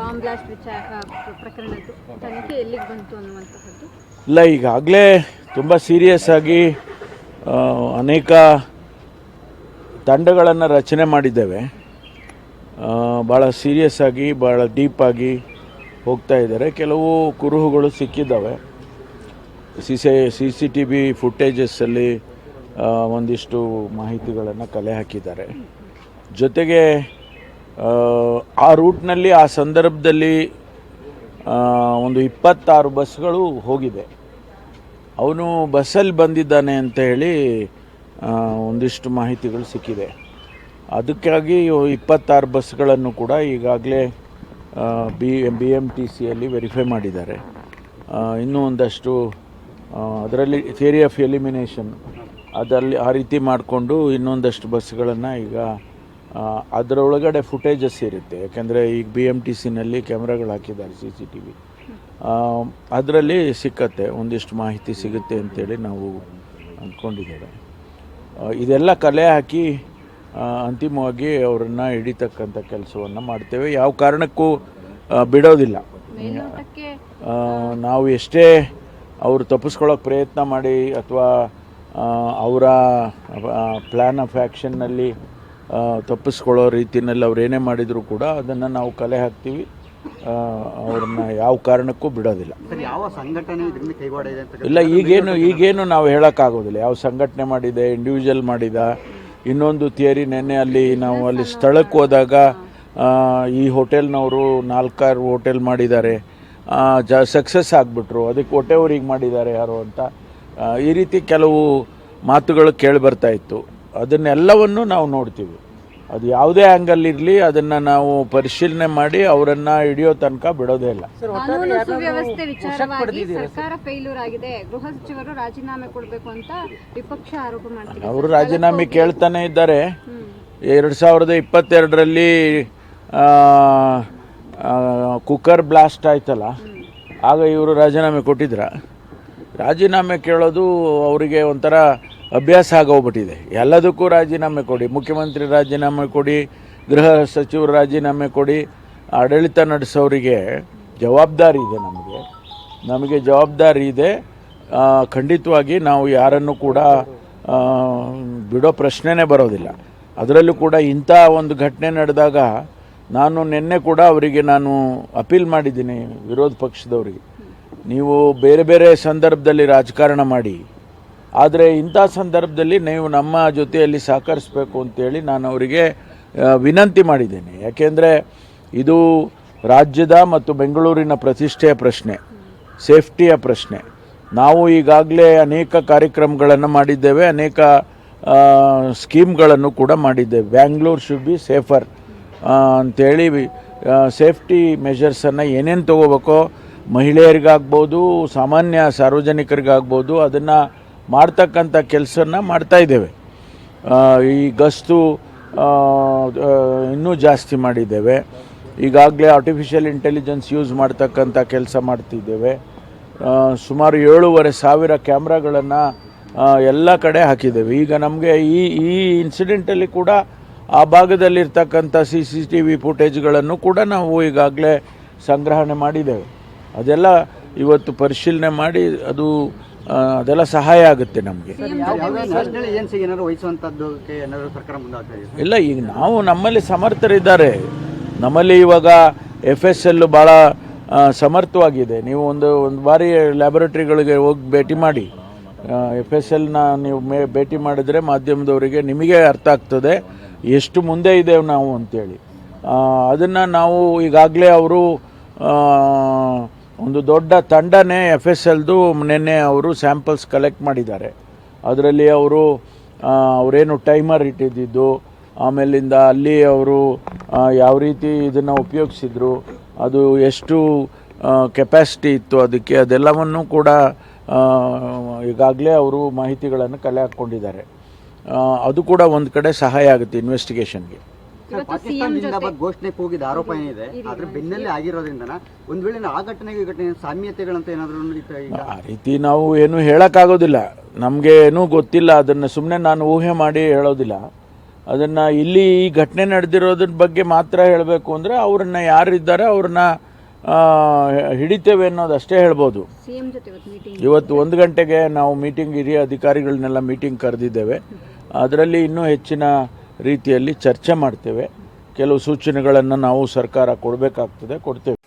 Bomb blast ಪ್ರಕರಣದ್ದು ತನಿಖೆ ಎಲ್ಲಿಗೆ ಬಂತು ಅನ್ನುವಂತಹದ್ದು? ಇಲ್ಲ, ಈಗಾಗಲೇ ತುಂಬ ಸೀರಿಯಸ್ ಆಗಿ ಅನೇಕ ತಂಡಗಳನ್ನು ರಚನೆ ಮಾಡಿದ್ದೇವೆ. ಭಾಳ ಸೀರಿಯಸ್ ಆಗಿ ಭಾಳ ಡೀಪಾಗಿ ಹೋಗ್ತಾ ಇದ್ದಾರೆ. ಕೆಲವು ಕುರುಹುಗಳು ಸಿಕ್ಕಿದ್ದಾವೆ. CCTV ಫುಟೇಜಸ್ಸಲ್ಲಿ ಒಂದಿಷ್ಟು ಮಾಹಿತಿಗಳನ್ನು ಕಲೆ ಹಾಕಿದ್ದಾರೆ. ಜೊತೆಗೆ ಆ ರೂಟ್ನಲ್ಲಿ ಆ ಸಂದರ್ಭದಲ್ಲಿ ಒಂದು 26 ಬಸ್ಗಳು ಹೋಗಿದೆ. ಅವನು ಬಸ್ಸಲ್ಲಿ ಬಂದಿದ್ದಾನೆ ಅಂತ ಹೇಳಿ ಒಂದಿಷ್ಟು ಮಾಹಿತಿಗಳು ಸಿಕ್ಕಿದೆ. ಅದಕ್ಕಾಗಿ 26 ಬಸ್ಗಳನ್ನು ಕೂಡ ಈಗಾಗಲೇ BMTCಯಲ್ಲಿ ವೆರಿಫೈ ಮಾಡಿದ್ದಾರೆ. ಇನ್ನೂ ಒಂದಷ್ಟು ಅದರಲ್ಲಿ ಥಿಯರಿ ಆಫ್ ಎಲಿಮಿನೇಷನ್ ಅದರಲ್ಲಿ ಆ ರೀತಿ ಮಾಡಿಕೊಂಡು ಇನ್ನೊಂದಷ್ಟು ಬಸ್ಗಳನ್ನು ಈಗ ಅದರೊಳಗಡೆ ಫುಟೇಜಸ್ ಇರುತ್ತೆ. ಯಾಕೆಂದರೆ ಈಗ BMTCನಲ್ಲಿ ಕ್ಯಾಮ್ರಾಗಳು ಹಾಕಿದ್ದಾರೆ, CCTV. ಅದರಲ್ಲಿ ಸಿಕ್ಕತ್ತೆ, ಒಂದಿಷ್ಟು ಮಾಹಿತಿ ಸಿಗುತ್ತೆ ಅಂತೇಳಿ ನಾವು ಅಂದ್ಕೊಂಡಿದ್ದೇವೆ. ಇದೆಲ್ಲ ಕಲೆ ಹಾಕಿ ಅಂತಿಮವಾಗಿ ಅವರನ್ನು ಹಿಡಿತಕ್ಕಂಥ ಕೆಲಸವನ್ನು ಮಾಡ್ತೇವೆ. ಯಾವ ಕಾರಣಕ್ಕೂ ಬಿಡೋದಿಲ್ಲ. ನಾವು ಎಷ್ಟೇ ಅವರು ತಪ್ಪಿಸ್ಕೊಳ್ಳೋಕೆ ಪ್ರಯತ್ನ ಮಾಡಿ ಅಥವಾ ಅವರ ಪ್ಲ್ಯಾನ್ ಆಫ್ ಆ್ಯಕ್ಷನ್ನಲ್ಲಿ ತಪ್ಪಿಸ್ಕೊಳ್ಳೋ ರೀತಿಯಲ್ಲಿ ಅವ್ರು ಏನೇ ಮಾಡಿದರೂ ಕೂಡ ಅದನ್ನು ನಾವು ಕಲೆ ಹಾಕ್ತೀವಿ. ಅವ್ರನ್ನ ಯಾವ ಕಾರಣಕ್ಕೂ ಬಿಡೋದಿಲ್ಲ. ಯಾವ ಸಂಘಟನೆ ಇಲ್ಲ, ಈಗೇನು ನಾವು ಹೇಳೋಕ್ಕಾಗೋದಿಲ್ಲ. ಯಾವ ಸಂಘಟನೆ ಮಾಡಿದೆ, ಇಂಡಿವಿಜುವಲ್ ಮಾಡಿದ. ಇನ್ನೊಂದು ಥಿಯರಿ, ನೆನ್ನೆ ನಾವು ಅಲ್ಲಿ ಸ್ಥಳಕ್ಕೆ ಹೋದಾಗ ಈ ಹೋಟೆಲ್ನವರು 4-6 ಹೋಟೆಲ್ ಮಾಡಿದ್ದಾರೆ, ಸಕ್ಸಸ್ ಆಗಿಬಿಟ್ರು, ಅದಕ್ಕೆ ಹೊಟ್ಟೆವ್ರಿಗೆ ಮಾಡಿದ್ದಾರೆ ಯಾರು ಅಂತ ಈ ರೀತಿ ಕೆಲವು ಮಾತುಗಳು ಕೇಳಿ ಬರ್ತಾ ಇತ್ತು. ಅದನ್ನೆಲ್ಲವನ್ನು ನಾವು ನೋಡ್ತೀವಿ. ಅದು ಯಾವುದೇ ಆ್ಯಂಗಲ್ ಇರಲಿ ಅದನ್ನು ನಾವು ಪರಿಶೀಲನೆ ಮಾಡಿ ಅವರನ್ನು ಹಿಡಿಯೋ ತನಕ ಬಿಡೋದೇ ಇಲ್ಲ. ಕಾನೂನು ಸುವ್ಯವಸ್ಥೆ ವಿಚಾರವಾಗಿ ಸರ್ಕಾರ ಫೇಲ್ಯೂರ್ ಆಗಿದೆ, ಗೃಹ ಸಚಿವರು ರಾಜೀನಾಮೆ ಕೊಡಬೇಕು ಅಂತ ವಿಪಕ್ಷ ಆರೋಪ ಮಾಡ್ತಿದೆ. ಅವರು ರಾಜೀನಾಮೆ ಕೇಳ್ತಾನೆ ಇದ್ದಾರೆ. 2022ರಲ್ಲಿ ಕುಕ್ಕರ್ ಬ್ಲಾಸ್ಟ್ ಆಯ್ತಲ್ಲ, ಆಗ ಇವರು ರಾಜೀನಾಮೆ ಕೊಟ್ಟಿದ್ರ? ರಾಜೀನಾಮೆ ಕೇಳೋದು ಅವರಿಗೆ ಒಂಥರ ಅಭ್ಯಾಸ ಆಗೋಗ್ಬಿಟ್ಟಿದೆ. ಎಲ್ಲದಕ್ಕೂ ರಾಜೀನಾಮೆ ಕೊಡಿ, ಮುಖ್ಯಮಂತ್ರಿ ರಾಜೀನಾಮೆ ಕೊಡಿ, ಗೃಹ ಸಚಿವರು ರಾಜೀನಾಮೆ ಕೊಡಿ. ಆಡಳಿತ ನಡೆಸೋರಿಗೆ ಜವಾಬ್ದಾರಿ ಇದೆ. ನಮಗೆ ಜವಾಬ್ದಾರಿ ಇದೆ. ಖಂಡಿತವಾಗಿ ನಾವು ಯಾರನ್ನು ಕೂಡ ಬಿಡೋ ಪ್ರಶ್ನೆನೇ ಬರೋದಿಲ್ಲ. ಅದರಲ್ಲೂ ಕೂಡ ಇಂಥ ಒಂದು ಘಟನೆ ನಡೆದಾಗ ನಿನ್ನೆ ಕೂಡ ಅವರಿಗೆ ನಾನು ಅಪೀಲ್ ಮಾಡಿದ್ದೀನಿ, ವಿರೋಧ ಪಕ್ಷದವರಿಗೆ, ನೀವು ಬೇರೆ ಬೇರೆ ಸಂದರ್ಭದಲ್ಲಿ ರಾಜಕಾರಣ ಮಾಡಿ, ಆದರೆ ಇಂಥ ಸಂದರ್ಭದಲ್ಲಿ ನೀವು ನಮ್ಮ ಜೊತೆಯಲ್ಲಿ ಸಹಕರಿಸಬೇಕು ಅಂತೇಳಿ ನಾನು ಅವರಿಗೆ ವಿನಂತಿ ಮಾಡಿದ್ದೇನೆ. ಯಾಕೆಂದರೆ ಇದು ರಾಜ್ಯದ ಮತ್ತು ಬೆಂಗಳೂರಿನ ಪ್ರತಿಷ್ಠೆಯ ಪ್ರಶ್ನೆ, ಸೇಫ್ಟಿಯ ಪ್ರಶ್ನೆ. ನಾವು ಈಗಾಗಲೇ ಅನೇಕ ಕಾರ್ಯಕ್ರಮಗಳನ್ನು ಮಾಡಿದ್ದೇವೆ, ಅನೇಕ ಸ್ಕೀಮ್ಗಳನ್ನು ಕೂಡ ಮಾಡಿದ್ದೇವೆ. ಬ್ಯಾಂಗ್ಳೂರ್ ಶುಡ್ ಬಿ ಸೇಫರ್ ಅಂಥೇಳಿ ಸೇಫ್ಟಿ ಮೆಷರ್ಸನ್ನು ಏನೇನು ತೊಗೋಬೇಕೋ, ಮಹಿಳೆಯರಿಗಾಗ್ಬೋದು, ಸಾಮಾನ್ಯ ಸಾರ್ವಜನಿಕರಿಗಾಗ್ಬೋದು, ಅದನ್ನು ಮಾಡ್ತಕ್ಕಂಥ ಕೆಲಸನ ಮಾಡ್ತಾಯಿದ್ದೇವೆ. ಈ ಗಸ್ತು ಇನ್ನೂ ಜಾಸ್ತಿ ಮಾಡಿದ್ದೇವೆ. ಈಗಾಗಲೇ ಆರ್ಟಿಫಿಷಿಯಲ್ ಇಂಟೆಲಿಜೆನ್ಸ್ ಯೂಸ್ ಮಾಡ್ತಕ್ಕಂಥ ಕೆಲಸ ಮಾಡ್ತಿದ್ದೇವೆ. ಸುಮಾರು 7,500 ಕ್ಯಾಮ್ರಾಗಳನ್ನು ಎಲ್ಲ ಕಡೆ ಹಾಕಿದ್ದೇವೆ. ಈಗ ನಮಗೆ ಈ ಇನ್ಸಿಡೆಂಟಲ್ಲಿ ಕೂಡ ಆ ಭಾಗದಲ್ಲಿರ್ತಕ್ಕಂಥ CCTV ಫುಟೇಜ್ಗಳನ್ನು ಕೂಡ ನಾವು ಈಗಾಗಲೇ ಸಂಗ್ರಹಣೆ ಮಾಡಿದ್ದೇವೆ. ಅದೆಲ್ಲ ಇವತ್ತು ಪರಿಶೀಲನೆ ಮಾಡಿ ಅದೆಲ್ಲ ಸಹಾಯ ಆಗುತ್ತೆ ನಮಗೆ. ಇಲ್ಲ, ಈಗ ನಮ್ಮಲ್ಲಿ ಸಮರ್ಥರಿದ್ದಾರೆ. ನಮ್ಮಲ್ಲಿ ಇವಾಗ FSL ಭಾಳ ಸಮರ್ಥವಾಗಿದೆ. ನೀವು ಒಂದು ಬಾರಿ ಲ್ಯಾಬೊರೇಟರಿಗಳಿಗೆ ಹೋಗಿ ಭೇಟಿ ಮಾಡಿ. FSLನ ನೀವು ಭೇಟಿ ಮಾಡಿದರೆ ಮಾಧ್ಯಮದವರಿಗೆ ನಿಮಗೆ ಅರ್ಥ ಆಗ್ತದೆ ಎಷ್ಟು ಮುಂದೆ ಇದ್ದೇವೆ ನಾವು ಅಂತೇಳಿ. ಅದನ್ನು ನಾವು ಈಗಾಗಲೇ ಅವರು ಒಂದು ದೊಡ್ಡ ತಂಡನೇ FSLದು ನಿನ್ನೆ ಅವರು ಸ್ಯಾಂಪಲ್ಸ್ ಕಲೆಕ್ಟ್ ಮಾಡಿದ್ದಾರೆ. ಅದರಲ್ಲಿ ಅವರೇನು ಟೈಮರ್ ಇಟ್ಟಿದ್ದು, ಆಮೇಲಿಂದ ಅಲ್ಲಿ ಅವರು ಯಾವ ರೀತಿ ಇದನ್ನು ಉಪಯೋಗಿಸಿದ್ರು, ಅದು ಎಷ್ಟು ಕೆಪಾಸಿಟಿ ಇತ್ತು ಅದಕ್ಕೆ, ಅದೆಲ್ಲವನ್ನು ಕೂಡ ಈಗಾಗಲೇ ಅವರು ಮಾಹಿತಿಗಳನ್ನು ಕಲೆ ಹಾಕ್ಕೊಂಡಿದ್ದಾರೆ. ಅದು ಕೂಡ ಒಂದು ಕಡೆ ಸಹಾಯ ಆಗುತ್ತೆ ಇನ್ವೆಸ್ಟಿಗೇಷನ್ಗೆ. ಘೋಷಣೆ ಕೂಗಿದ ಆರೋಪ ಏನಿದೆ ಅದ್ರ ಬೆನ್ನಲ್ಲೇ ಆಗಿರೋದ್ರಿಂದ ಒಂದು ವೇಳೆ ಆ ಘಟನೆಗೆ ಸಾಮ್ಯತೆಗಳಂತ ಏನಾದರೂ ಆ ರೀತಿ ನಾವು ಏನು ಹೇಳೋಕ್ಕಾಗೋದಿಲ್ಲ. ನಮಗೆ ಏನೂ ಗೊತ್ತಿಲ್ಲ. ಅದನ್ನು ಸುಮ್ಮನೆ ನಾನು ಊಹೆ ಮಾಡಿ ಹೇಳೋದಿಲ್ಲ. ಅದನ್ನು ಇಲ್ಲಿ ಈ ಘಟನೆ ನಡೆದಿರೋದ್ರ ಬಗ್ಗೆ ಮಾತ್ರ ಹೇಳಬೇಕು ಅಂದರೆ ಅವ್ರನ್ನ ಯಾರಿದ್ದಾರೆ ಅವ್ರನ್ನ ಹಿಡಿತೇವೆ ಅನ್ನೋದು ಅಷ್ಟೇ ಹೇಳ್ಬೋದು. ಸಿಎಂ ಜೊತೆ ಮೀಟಿಂಗ್ ಇವತ್ತು 1 ಗಂಟೆಗೆ ನಾವು ಮೀಟಿಂಗ್ ಹಿರಿಯ ಅಧಿಕಾರಿಗಳನ್ನೆಲ್ಲ ಮೀಟಿಂಗ್ ಕರೆದಿದ್ದೇವೆ. ಅದರಲ್ಲಿ ಇನ್ನೂ ಹೆಚ್ಚಿನ ರೀತಿಯಲ್ಲಿ ಚರ್ಚೆ ಮಾಡ್ತೇವೆ. ಕೆಲವು ಸೂಚನೆಗಳನ್ನು ನಾವು ಸರ್ಕಾರ ಕೊಡಬೇಕಾಗ್ತದೆ, ಕೊಡ್ತೇವೆ.